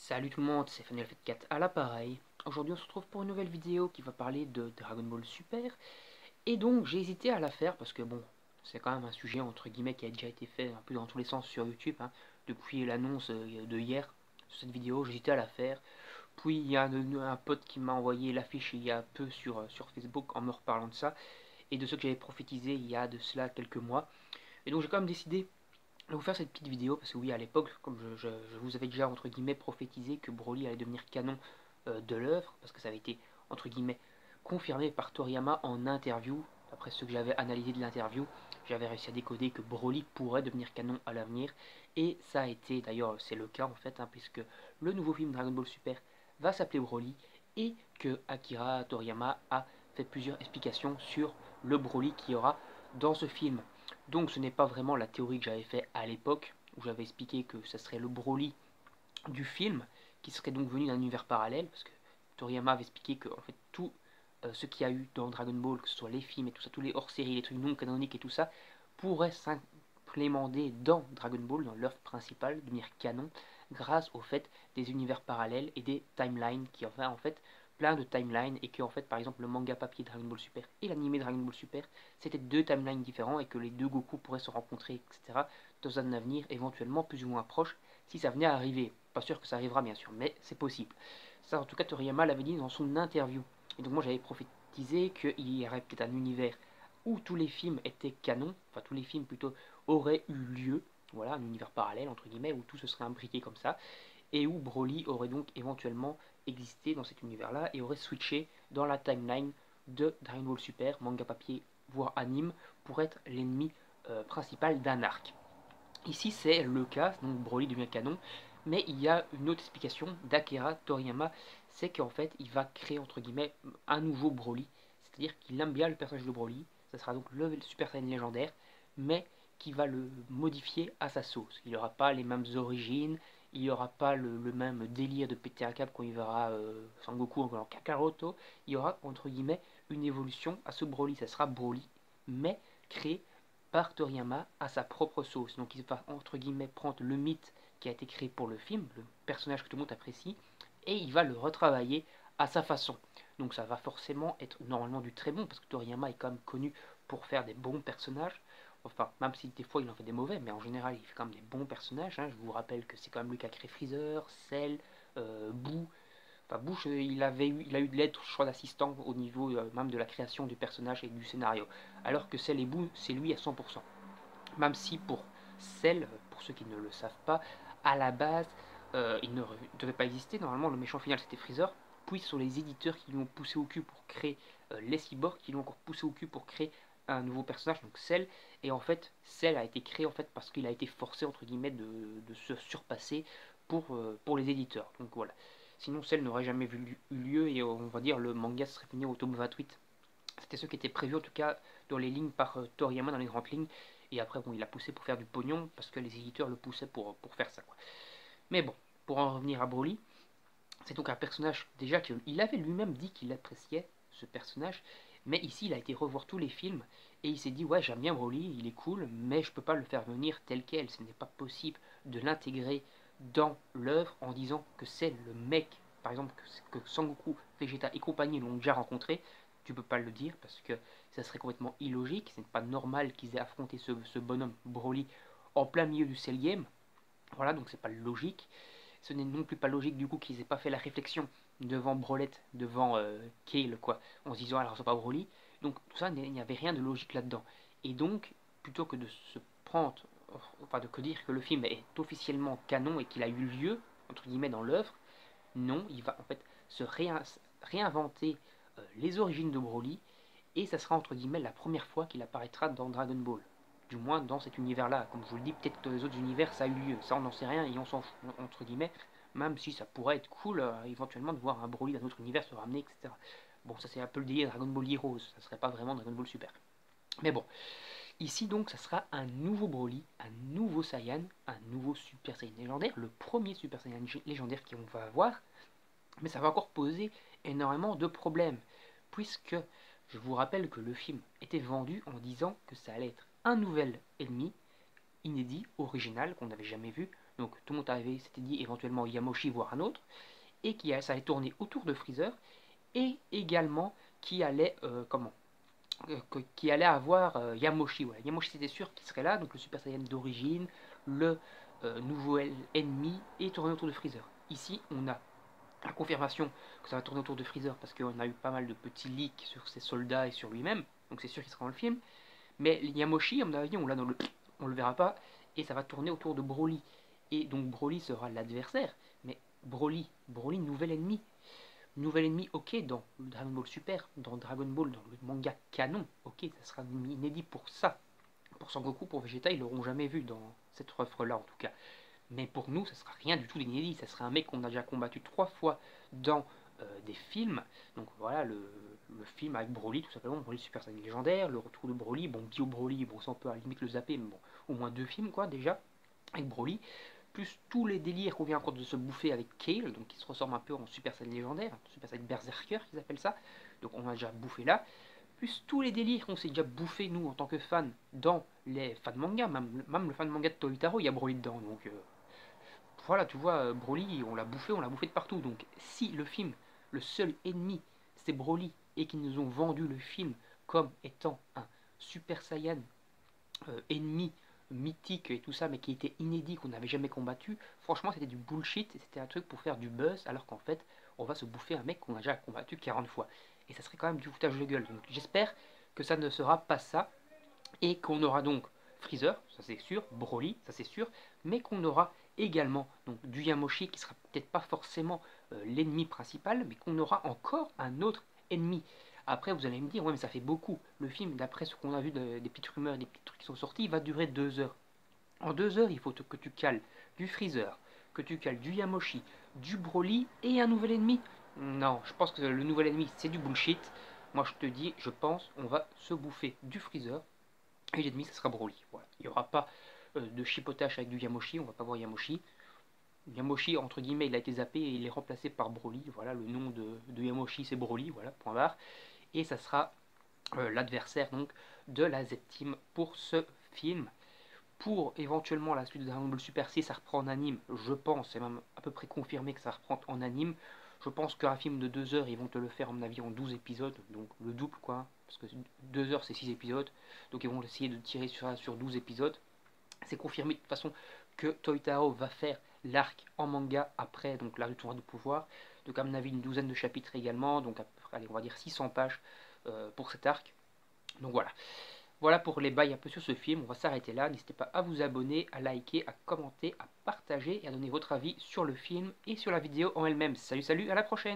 Salut tout le monde, c'est Final Fight 4 à l'appareil. Aujourd'hui on se retrouve pour une nouvelle vidéo qui va parler de Dragon Ball Super. Et donc j'ai hésité à la faire parce que bon, c'est quand même un sujet entre guillemets qui a déjà été fait un peu dans tous les sens sur YouTube, hein. Depuis l'annonce de hier sur cette vidéo, j'ai hésité à la faire. Puis il y a un pote qui m'a envoyé l'affiche il y a peu sur Facebook en me reparlant de ça. Et de ce que j'avais prophétisé il y a de cela quelques mois. Et donc j'ai quand même décidé je vais vous faire cette petite vidéo parce que oui, à l'époque, comme je vous avais déjà entre guillemets prophétisé que Broly allait devenir canon de l'œuvre, parce que ça avait été entre guillemets confirmé par Toriyama en interview. Après ce que j'avais analysé de l'interview, j'avais réussi à décoder que Broly pourrait devenir canon à l'avenir. Et ça a été, d'ailleurs c'est le cas en fait, hein, puisque le nouveau film Dragon Ball Super va s'appeler Broly et que Akira Toriyama a fait plusieurs explications sur le Broly qu'il y aura dans ce film. Donc ce n'est pas vraiment la théorie que j'avais fait à l'époque, où j'avais expliqué que ça serait le Broly du film, qui serait donc venu d'un univers parallèle, parce que Toriyama avait expliqué que en fait tout ce qu'il y a eu dans Dragon Ball, que ce soit les films et tout ça, tous les hors-séries, les trucs non canoniques et tout ça, pourrait s'implémenter dans Dragon Ball, dans l'œuvre principale, devenir canon, grâce au fait des univers parallèles et des timelines, qui en fait plein de timelines, et que en fait par exemple le manga papier Dragon Ball Super et l'animé Dragon Ball Super, c'était deux timelines différents, et que les deux Goku pourraient se rencontrer, etc., dans un avenir éventuellement plus ou moins proche, si ça venait à arriver. Pas sûr que ça arrivera bien sûr, mais c'est possible. Ça en tout cas Toriyama l'avait dit dans son interview. Et donc moi j'avais prophétisé qu'il y aurait peut-être un univers où tous les films étaient canons, enfin tous les films plutôt auraient eu lieu, voilà, un univers parallèle entre guillemets, où tout se serait imbriqué comme ça, et où Broly aurait donc éventuellement existé dans cet univers-là et aurait switché dans la timeline de Dragon Ball Super, manga papier, voire anime, pour être l'ennemi principal d'un arc. Ici, c'est le cas, donc Broly devient canon, mais il y a une autre explication d'Akira Toriyama, c'est qu'en fait, il va créer entre guillemets un nouveau Broly, c'est-à-dire qu'il aime bien le personnage de Broly, ça sera donc le Super Saiyan légendaire, mais qui va le modifier à sa sauce. Il n'aura pas les mêmes origines, il n'y aura pas le même délire de péter un câble quand il verra Sangoku en Kakaroto, il y aura entre guillemets une évolution à ce Broly, ça sera Broly, mais créé par Toriyama à sa propre sauce. Donc il va entre guillemets prendre le mythe qui a été créé pour le film, le personnage que tout le monde apprécie, et il va le retravailler à sa façon. Donc ça va forcément être normalement du très bon, parce que Toriyama est quand même connu pour faire des bons personnages. Enfin, même si des fois il en fait des mauvais, mais en général il fait quand même des bons personnages, hein. Je vous rappelle que c'est quand même lui qui a créé Freezer, Cell, Boo. Enfin, Bush, il a eu de l'aide, je crois, d'assistant au niveau même de la création du personnage et du scénario. Alors que Cell et Boo, c'est lui à 100%. Même si pour Cell, pour ceux qui ne le savent pas, à la base, il ne devait pas exister. Normalement, le méchant final c'était Freezer. Puis ce sont les éditeurs qui l'ont poussé au cul pour créer les cyborgs, qui l'ont encore poussé au cul pour créer un nouveau personnage, donc Cell. Et en fait, Cell a été créé en fait parce qu'il a été forcé entre guillemets de se surpasser pour les éditeurs. Donc voilà. Sinon, Cell n'aurait jamais eu lieu et on va dire le manga serait fini au tome 28. C'était ce qui était prévu en tout cas dans les lignes par Toriyama, dans les grandes lignes. Et après, bon, il a poussé pour faire du pognon parce que les éditeurs le poussaient pour faire ça, quoi. Mais bon, pour en revenir à Broly, c'est donc un personnage déjà qu'il avait lui-même dit qu'il appréciait ce personnage. Mais ici, il a été revoir tous les films et il s'est dit ouais, j'aime bien Broly, il est cool, mais je peux pas le faire venir tel quel. Ce n'est pas possible de l'intégrer dans l'œuvre en disant que c'est le mec, par exemple, que Sangoku, Vegeta et compagnie l'ont déjà rencontré. Tu peux pas le dire parce que ça serait complètement illogique. Ce n'est pas normal qu'ils aient affronté ce bonhomme Broly en plein milieu du Cell Game. Voilà, donc c'est pas logique. Ce n'est non plus pas logique du coup qu'ils aient pas fait la réflexion devant Brolette, devant Kale, quoi, en se disant alors c'est pas Broly. Donc tout ça, il n'y avait rien de logique là-dedans. Et donc, plutôt que de se prendre, enfin de que dire que le film est officiellement canon et qu'il a eu lieu, entre guillemets, dans l'œuvre, non, il va en fait se réinventer les origines de Broly, et ça sera entre guillemets la première fois qu'il apparaîtra dans Dragon Ball. Du moins dans cet univers-là. Comme je vous le dis, peut-être que dans les autres univers ça a eu lieu. Ça on n'en sait rien et on s'en fout, entre guillemets. Même si ça pourrait être cool éventuellement de voir un Broly d'un autre univers se ramener, etc. Bon, ça c'est un peu le délire Dragon Ball Heroes, ça serait pas vraiment Dragon Ball Super. Mais bon, ici donc ça sera un nouveau Broly, un nouveau Saiyan, un nouveau Super Saiyan légendaire, le premier Super Saiyan légendaire qu'on va avoir, mais ça va encore poser énormément de problèmes, puisque je vous rappelle que le film était vendu en disant que ça allait être un nouvel ennemi, inédit, original, qu'on n'avait jamais vu, donc tout le monde avait s'était dit éventuellement Yamoshi voire un autre, et ça allait tourner autour de Freezer, et également qui allait qui allait avoir Yamoshi. Voilà. Yamoshi c'était sûr qu'il serait là, donc le Super Saiyan d'origine, le nouveau ennemi, et tourner autour de Freezer. Ici on a la confirmation que ça va tourner autour de Freezer parce qu'on a eu pas mal de petits leaks sur ses soldats et sur lui-même, donc c'est sûr qu'il sera dans le film. Mais Yamoshi, à mon avis, on l'a dans on le verra pas, et ça va tourner autour de Broly. Et donc Broly sera l'adversaire, mais Broly, nouvel ennemi, ok, dans Dragon Ball Super, dans Dragon Ball, dans le manga canon, ok, ça sera inédit pour ça. Pour Sangoku, pour Vegeta, ils l'auront jamais vu dans cette offre-là en tout cas. Mais pour nous, ça sera rien du tout d'inédit. Ça sera un mec qu'on a déjà combattu 3 fois dans des films. Donc voilà, le film avec Broly, tout simplement, Broly Super Saiyan légendaire, le retour de Broly, bon, Bio Broly, bon, ça on peut à la limite le zapper, mais bon, au moins 2 films, quoi, déjà, avec Broly. Plus tous les délires qu'on vient encore de se bouffer avec Kale, donc qui se ressemble un peu en Super Saiyan légendaire, Super Saiyan Berserker, qu'ils appellent ça. Donc on a déjà bouffé là. Plus tous les délires qu'on s'est déjà bouffé, nous, en tant que fans, dans les fans manga, même le fan manga de Toyotaro, il y a Broly dedans, donc voilà, tu vois, Broly, on l'a bouffé de partout. Donc, si le film, le seul ennemi, c'est Broly, et qu'ils nous ont vendu le film comme étant un Super Saiyan ennemi mythique et tout ça, mais qui était inédit, qu'on n'avait jamais combattu, franchement, c'était du bullshit, c'était un truc pour faire du buzz, alors qu'en fait, on va se bouffer un mec qu'on a déjà combattu 40 fois. Et ça serait quand même du foutage de gueule. Donc, j'espère que ça ne sera pas ça, et qu'on aura donc Freezer, ça c'est sûr, Broly, ça c'est sûr, mais qu'on aura également donc du Yamoshi qui sera peut-être pas forcément l'ennemi principal, mais qu'on aura encore un autre ennemi. Après vous allez me dire, ouais mais ça fait beaucoup. Le film, d'après ce qu'on a vu des petites rumeurs, des petits trucs qui sont sortis, il va durer 2 heures. En 2 heures, il faut que tu cales du Freezer, que tu cales du Yamoshi, du Broly et un nouvel ennemi. Non, je pense que le nouvel ennemi c'est du bullshit. Moi je te dis, je pense, on va se bouffer du Freezer, et l'ennemi, ça sera Broly. Voilà. Il n'y aura pas de chipotage avec du Yamoshi, on va pas voir Yamoshi. Yamoshi, entre guillemets, il a été zappé et il est remplacé par Broly. Voilà, le nom de Yamoshi, c'est Broly, voilà, point barre. Et ça sera l'adversaire donc de la Z-Team pour ce film. Pour éventuellement la suite de Dragon Ball Super, si ça reprend en anime, je pense, c'est même à peu près confirmé que ça reprend en anime. Je pense qu'un film de 2 heures, ils vont te le faire, à mon avis, en 12 épisodes, donc le double, quoi. Parce que 2 heures, c'est 6 épisodes. Donc ils vont essayer de tirer sur 12 épisodes. C'est confirmé de toute façon que Toyotaro va faire l'arc en manga après, donc l'arc du tournoi de pouvoir. Donc à mon avis, une douzaine de chapitres également. Donc allez, on va dire 600 pages pour cet arc. Donc voilà. Voilà pour les bails un peu sur ce film, on va s'arrêter là. N'hésitez pas à vous abonner, à liker, à commenter, à partager et à donner votre avis sur le film et sur la vidéo en elle-même. Salut, salut, à la prochaine!